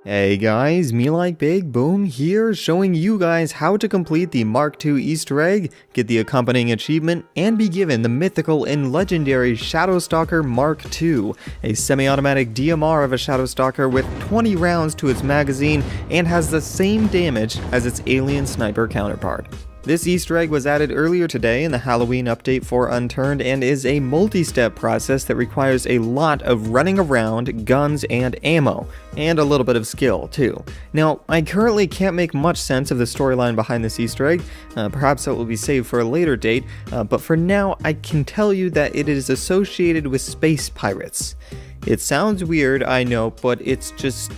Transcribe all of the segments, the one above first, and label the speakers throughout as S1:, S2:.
S1: Hey guys, me like Big Boom here, showing you guys how to complete the Mark II Easter egg, get the accompanying achievement, and be given the mythical and legendary Shadowstalker Mark II, a semi-automatic DMR of a Shadowstalker with 20 rounds to its magazine and has the same damage as its alien sniper counterpart. This Easter egg was added earlier today in the Halloween update for Unturned and is a multi-step process that requires a lot of running around, guns, and ammo, and a little bit of skill too. Now, I currently can't make much sense of the storyline behind this Easter egg, perhaps that will be saved for a later date, but for now I can tell you that it is associated with space pirates. It sounds weird, I know, but it's just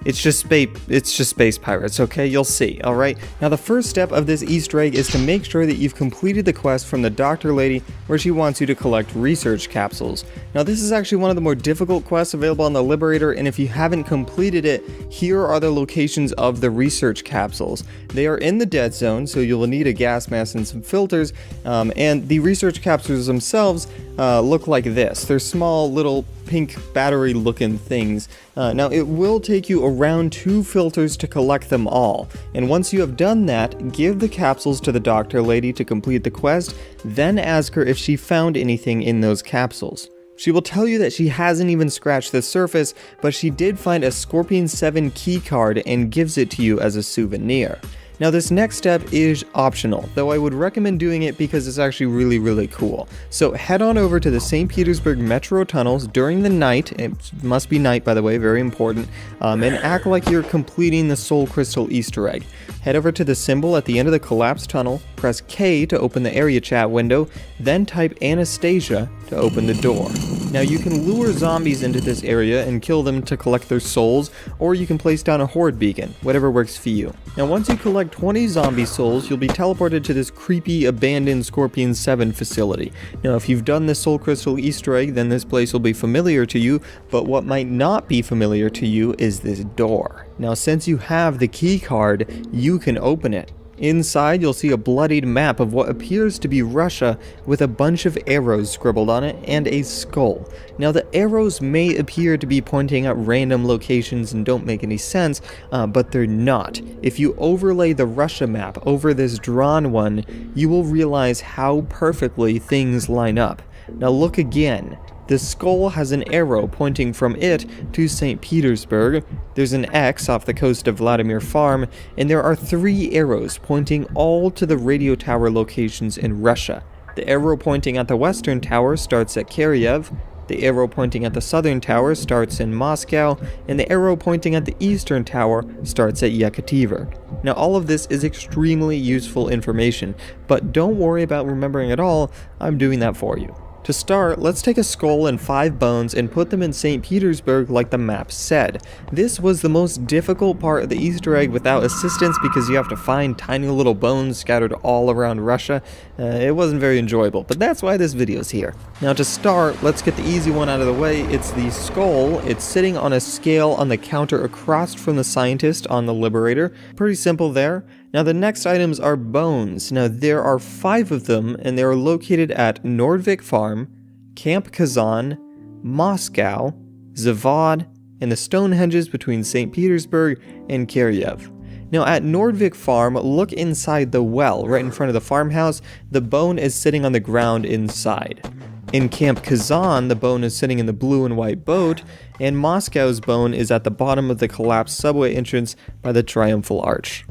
S1: space pirates, okay? You'll see, alright? Now the first step of this Easter egg is to make sure that you've completed the quest from the doctor lady where she wants you to collect research capsules. Now this is actually one of the more difficult quests available on the Liberator, and if you haven't completed it, here are the locations of the research capsules. They are in the dead zone, so you'll need a gas mask and some filters, and the research capsules themselves look like this. They're small little pink battery looking things. Now it will take you around 2 filters to collect them all, and once you have done that, give the capsules to the doctor lady to complete the quest, then ask her if she found anything in those capsules. She will tell you that she hasn't even scratched the surface, but she did find a Scorpion 7 keycard and gives it to you as a souvenir. Now this next step is optional, though I would recommend doing it because it's actually really cool. So head on over to the St. Petersburg metro tunnels during the night, it must be night by the way, very important, and act like you're completing the Soul Crystal Easter egg. Head over to the symbol at the end of the collapsed tunnel, press K to open the area chat window, then type Anastasia to open the door. Now you can lure zombies into this area and kill them to collect their souls, or you can place down a horde beacon, whatever works for you. Now once you collect 20 zombie souls, you'll be teleported to this creepy abandoned Scorpion 7 facility. Now if you've done the Soul Crystal Easter egg, then this place will be familiar to you, but what might not be familiar to you is this door. Now since you have the key card, you can open it. Inside, you'll see a bloodied map of what appears to be Russia with a bunch of arrows scribbled on it and a skull. Now, the arrows may appear to be pointing at random locations and don't make any sense, but they're not. If you overlay the Russia map over this drawn one, you will realize how perfectly things line up. Now, look again. The skull has an arrow pointing from it to St. Petersburg, there's an X off the coast of Vladimir Farm, and there are 3 arrows pointing all to the radio tower locations in Russia. The arrow pointing at the western tower starts at Kiev, the arrow pointing at the southern tower starts in Moscow, and the arrow pointing at the eastern tower starts at Yekaterinburg. Now all of this is extremely useful information, but don't worry about remembering it all, I'm doing that for you. To start, let's take a skull and 5 bones and put them in St. Petersburg like the map said. This was the most difficult part of the Easter egg without assistance because you have to find tiny little bones scattered all around Russia. It wasn't very enjoyable, but that's why this video's here. Now to start, let's get the easy one out of the way. It's the skull. It's sitting on a scale on the counter across from the scientist on the Liberator. Pretty simple there. Now the next items are bones. Now there are 5 of them and they are located at Nordvik Farm, Camp Kazan, Moscow, Zavad, and the Stonehenges between St. Petersburg and Kiev. Now at Nordvik Farm, look inside the well right in front of the farmhouse. The bone is sitting on the ground inside. In Camp Kazan, the bone is sitting in the blue and white boat, and Moscow's bone is at the bottom of the collapsed subway entrance by the Triumphal Arch.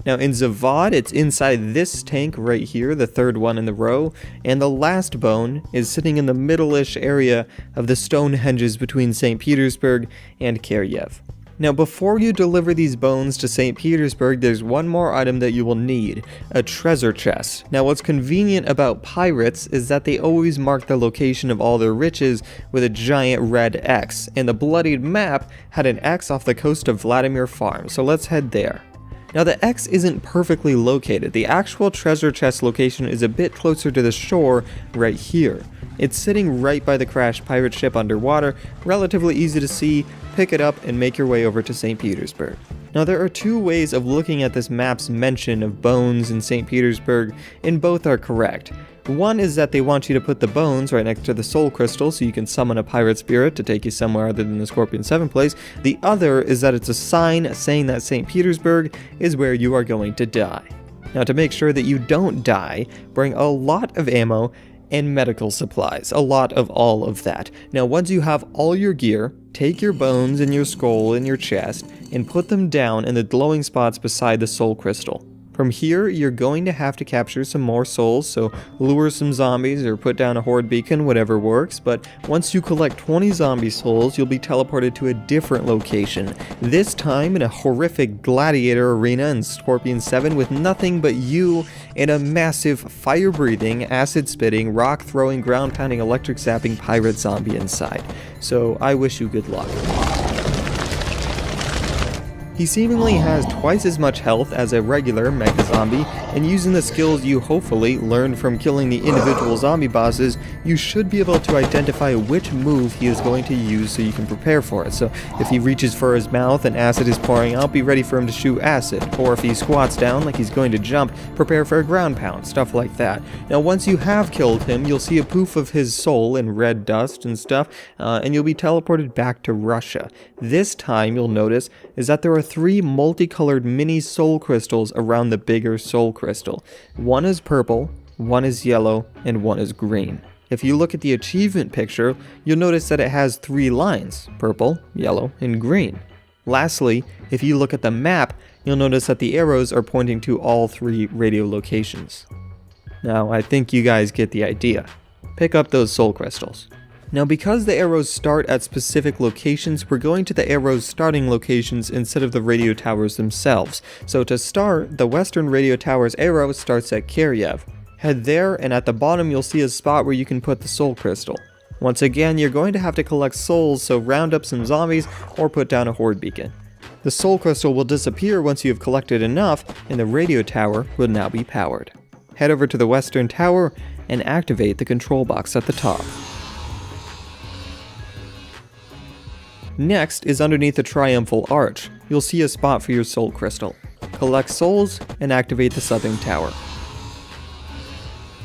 S1: Now in Zavad, it's inside this tank right here, the 3rd one in the row, and the last bone is sitting in the middle-ish area of the Stonehenges between St. Petersburg and Kiev. Now before you deliver these bones to St. Petersburg, there's one more item that you will need, a treasure chest. Now what's convenient about pirates is that they always mark the location of all their riches with a giant red X, and the bloodied map had an X off the coast of Vladimir Farm, so let's head there. Now the X isn't perfectly located. The actual treasure chest location is a bit closer to the shore right here. It's sitting right by the crashed pirate ship underwater, relatively easy to see. Pick it up and make your way over to St. Petersburg. Now there are 2 ways of looking at this map's mention of bones in St. Petersburg, and both are correct. One is that they want you to put the bones right next to the soul crystal so you can summon a pirate spirit to take you somewhere other than the Scorpion 7 place. The other is that it's a sign saying that St. Petersburg is where you are going to die. Now, to make sure that you don't die, bring a lot of ammo and medical supplies, a lot of all of that. Now, once you have all your gear, take your bones and your skull and your chest and put them down in the glowing spots beside the soul crystal. From here, you're going to have to capture some more souls, so lure some zombies or put down a horde beacon, whatever works, but once you collect 20 zombie souls, you'll be teleported to a different location, this time in a horrific gladiator arena in Scorpion 7 with nothing but you and a massive fire-breathing, acid-spitting, rock-throwing, ground-pounding, electric-zapping pirate zombie inside. So I wish you good luck. He seemingly has twice as much health as a regular mega zombie, and using the skills you hopefully learned from killing the individual zombie bosses, you should be able to identify which move he is going to use so you can prepare for it. So if he reaches for his mouth and acid is pouring out, be ready for him to shoot acid. Or if he squats down like he's going to jump, prepare for a ground pound, stuff like that. Now once you have killed him, you'll see a poof of his soul in red dust and stuff, and you'll be teleported back to Russia. This time you'll notice is that there are 3 multicolored mini soul crystals around the bigger soul crystal. One is purple, one is yellow, and one is green. If you look at the achievement picture, you'll notice that it has 3 lines, purple, yellow, and green. Lastly, if you look at the map, you'll notice that the arrows are pointing to all 3 radio locations. Now, I think you guys get the idea. Pick up those soul crystals. Now, because the arrows start at specific locations, we're going to the arrows' starting locations instead of the radio towers themselves. So to start, the Western Radio Tower's arrow starts at Kiev. Head there, and at the bottom you'll see a spot where you can put the soul crystal. Once again, you're going to have to collect souls, so round up some zombies or put down a horde beacon. The soul crystal will disappear once you have collected enough, and the radio tower will now be powered. Head over to the Western Tower and activate the control box at the top. Next is underneath the Triumphal Arch. You'll see a spot for your soul crystal. Collect souls and activate the Southern Tower.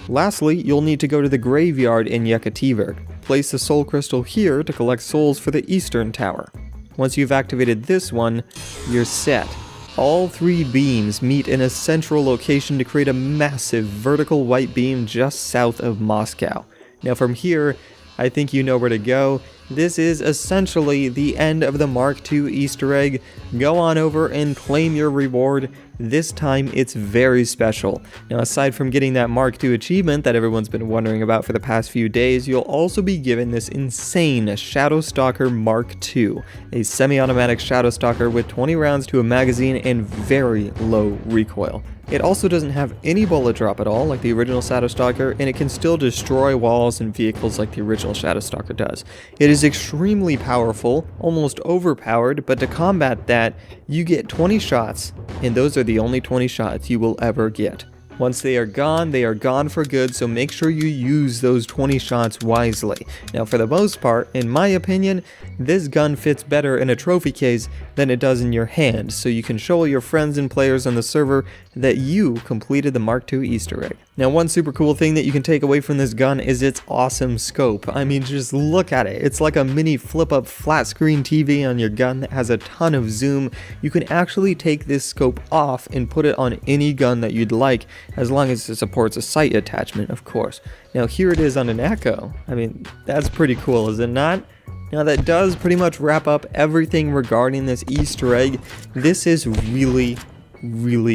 S1: Lastly, you'll need to go to the graveyard in Yekaterinburg. Place the soul crystal here to collect souls for the Eastern Tower. Once you've activated this one, you're set. All 3 beams meet in a central location to create a massive vertical white beam just south of Moscow. Now from here, I think you know where to go. This is essentially the end of the Mark II Easter egg. Go on over and claim your reward. This time it's very special. Now, aside from getting that Mark II achievement that everyone's been wondering about for the past few days, you'll also be given this insane Shadow Stalker Mark II, a semi-automatic Shadow Stalker with 20 rounds to a magazine and very low recoil. It also doesn't have any bullet drop at all like the original Shadow Stalker, and it can still destroy walls and vehicles like the original Shadow Stalker does. It is extremely powerful, almost overpowered, but to combat that, you get 20 shots, and those are the only 20 shots you will ever get. Once they are gone for good, so make sure you use those 20 shots wisely. Now, for the most part, in my opinion, this gun fits better in a trophy case than it does in your hand, so you can show your friends and players on the server that you completed the Mark II Easter egg. Now, one super cool thing that you can take away from this gun is its awesome scope. I mean, just look at it. It's like a mini flip-up flat screen TV on your gun that has a ton of zoom. You can actually take this scope off and put it on any gun that you'd like, as long as it supports a sight attachment, of course. Now, here it is on an Echo. I mean, that's pretty cool, is it not? Now, that does pretty much wrap up everything regarding this Easter egg. This is really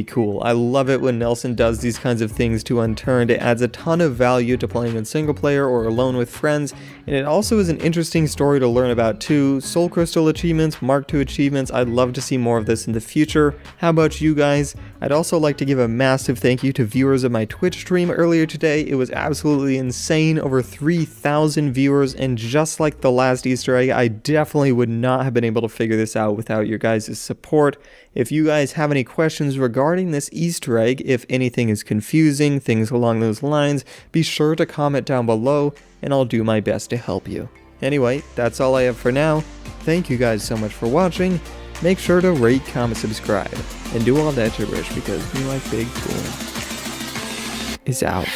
S1: cool. I love it when Nelson does these kinds of things to Unturned. It adds a ton of value to playing in single player or alone with friends, and it also is an interesting story to learn about too. Soul Crystal achievements, Mark II achievements, I'd love to see more of this in the future. How about you guys? I'd also like to give a massive thank you to viewers of my Twitch stream earlier today. It was absolutely insane, over 3,000 viewers, and just like the last Easter egg, I definitely would not have been able to figure this out without your guys' support. If you guys have any questions regarding this Easter egg, if anything is confusing, things along those lines, be sure to comment down below and I'll do my best to help you. Anyway, that's all I have for now. Thank you guys so much for watching. Make sure to rate, comment, subscribe, and do all that gibberish because me like Big Cool is out.